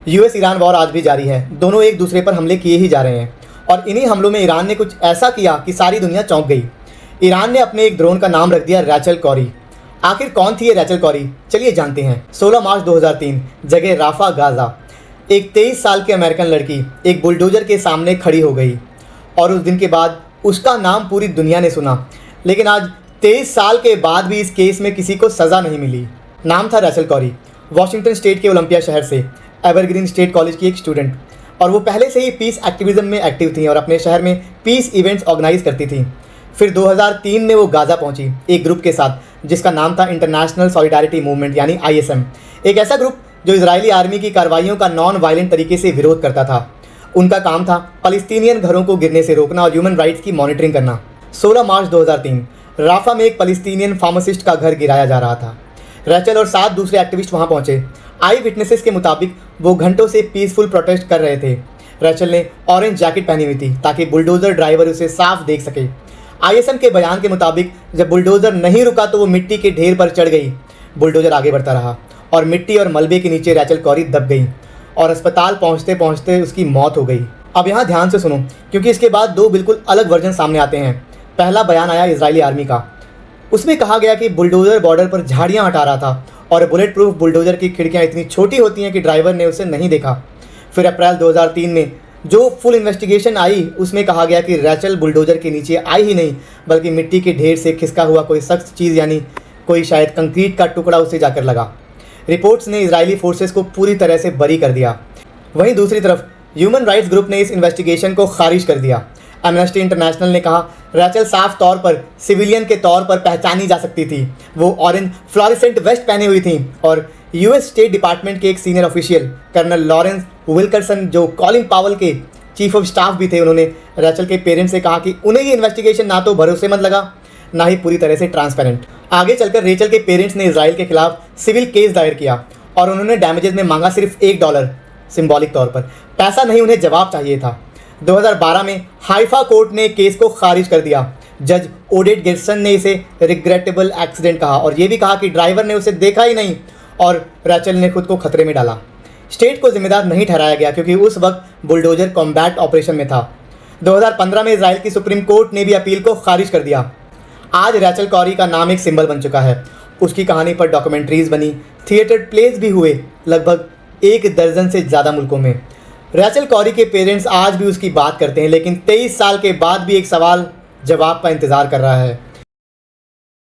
US Iran war आज भी जारी है। दोनों एक दूसरे पर हमले किए ही जा रहे हैं और इन्हीं हमलों में ईरान ने कुछ ऐसा किया कि सारी दुनिया चौंक गई। ईरान ने अपने एक ड्रोन का नाम रख दिया रैचल कौरी। आखिर कौन थी ये रैचल कौरी, चलिए जानते हैं। 16 मार्च 2003, जगह राफा, गाज़ा। एक 23 साल की अमेरिकन लड़की एक बुलडोजर के सामने खड़ी हो गई और उस दिन के बाद उसका नाम पूरी दुनिया ने सुना। लेकिन आज 23 साल के बाद भी इस केस में किसी को सज़ा नहीं मिली। नाम था रैचल कौरी। वॉशिंगटन स्टेट के ओलंपिया शहर से एवरग्रीन स्टेट कॉलेज की एक स्टूडेंट, और वो पहले से ही पीस एक्टिविज़म में एक्टिव थी और अपने शहर में पीस इवेंट्स ऑर्गेनाइज करती थी। फिर 2003 में वो गाज़ा पहुंची एक ग्रुप के साथ जिसका नाम था इंटरनेशनल सॉलिडारिटी मूवमेंट यानी ISM। एक ऐसा ग्रुप जो इजरायली आर्मी की कार्रवाइयों का नॉन वायलेंट तरीके से विरोध करता था। उनका काम था फ़लस्तीनियन घरों को गिरने से रोकना और ह्यूमन राइट्स की मॉनिटरिंग करना। 16 मार्च 2003 राफा में एक फ़लस्तीनियन फार्मासिस्ट का घर गिराया जा रहा था। रैचल और 7 दूसरे एक्टिविस्ट वहां पहुंचे। आई विटनेसेस के मुताबिक वो घंटों से पीसफुल प्रोटेस्ट कर रहे थे। रैचल ने ऑरेंज जैकेट पहनी हुई थी ताकि बुलडोज़र ड्राइवर उसे साफ देख सके। ISM के बयान के मुताबिक जब बुलडोज़र नहीं रुका तो वो मिट्टी के ढेर पर चढ़ गई। बुलडोज़र आगे बढ़ता रहा और मिट्टी और मलबे के नीचे रैचल कौरी दब गई और अस्पताल पहुंचते पहुंचते उसकी मौत हो गई। अब यहाँ ध्यान से सुनो, क्योंकि इसके बाद 2 बिल्कुल अलग वर्जन सामने आते हैं। पहला बयान आया इजरायली आर्मी का। उसमें कहा गया कि बुलडोज़र बॉर्डर पर झाड़ियाँ हटा रहा था और बुलेट प्रूफ बुलडोज़र की खिड़कियाँ इतनी छोटी होती हैं कि ड्राइवर ने उसे नहीं देखा। फिर अप्रैल 2003 में जो फुल इन्वेस्टिगेशन आई उसमें कहा गया कि रैचल बुलडोज़र के नीचे आई ही नहीं बल्कि मिट्टी के ढेर से खिसका हुआ कोई सख्त चीज़ यानी कोई शायद कंक्रीट का टुकड़ा उसे जाकर लगा। रिपोर्ट्स ने इजरायली फोर्सेस को पूरी तरह से बरी कर दिया। वहीं दूसरी तरफ ह्यूमन राइट्स ग्रुप ने इस इन्वेस्टिगेशन को खारिज कर दिया। एमनेस्टी इंटरनेशनल ने कहा रैचल साफ तौर पर सिविलियन के तौर पर पहचानी जा सकती थी। वो ऑरेंज फ्लोरेसेंट वेस्ट पहने हुई थी और US स्टेट डिपार्टमेंट के एक senior official Colonel Lawrence Wilkerson, जो कॉलिन पावल के चीफ ऑफ स्टाफ भी थे, उन्होंने रैचल के पेरेंट्स से कहा कि उन्हें ये इन्वेस्टिगेशन ना तो भरोसेमंद लगा ना ही पूरी तरह से ट्रांसपेरेंट। आगे चलकर रैचल के पेरेंट्स ने इजराइल के खिलाफ सिविल केस दायर किया और उन्होंने डैमेजेस में मांगा सिर्फ $1 सिंबॉलिक तौर पर। पैसा नहीं, उन्हें जवाब चाहिए था। 2012 में हाइफा कोर्ट ने केस को खारिज कर दिया। जज ओडेट गिरसन ने इसे रिग्रेटेबल एक्सीडेंट कहा और ये भी कहा कि ड्राइवर ने उसे देखा ही नहीं और रैचल ने खुद को खतरे में डाला। स्टेट को जिम्मेदार नहीं ठहराया गया क्योंकि उस वक्त बुलडोजर कॉम्बैट ऑपरेशन में था। 2015 में इजराइल की सुप्रीम कोर्ट ने भी अपील को खारिज कर दिया। आज रैचल कौरी का नाम एक सिंबल बन चुका है। उसकी कहानी पर डॉक्यूमेंट्रीज बनी, थिएटर प्लेज भी हुए लगभग 1 दर्जन से ज़्यादा मुल्कों में। रैचल कौरी के पेरेंट्स आज भी उसकी बात करते हैं, लेकिन 23 साल के बाद भी एक सवाल जवाब का इंतज़ार कर रहा है।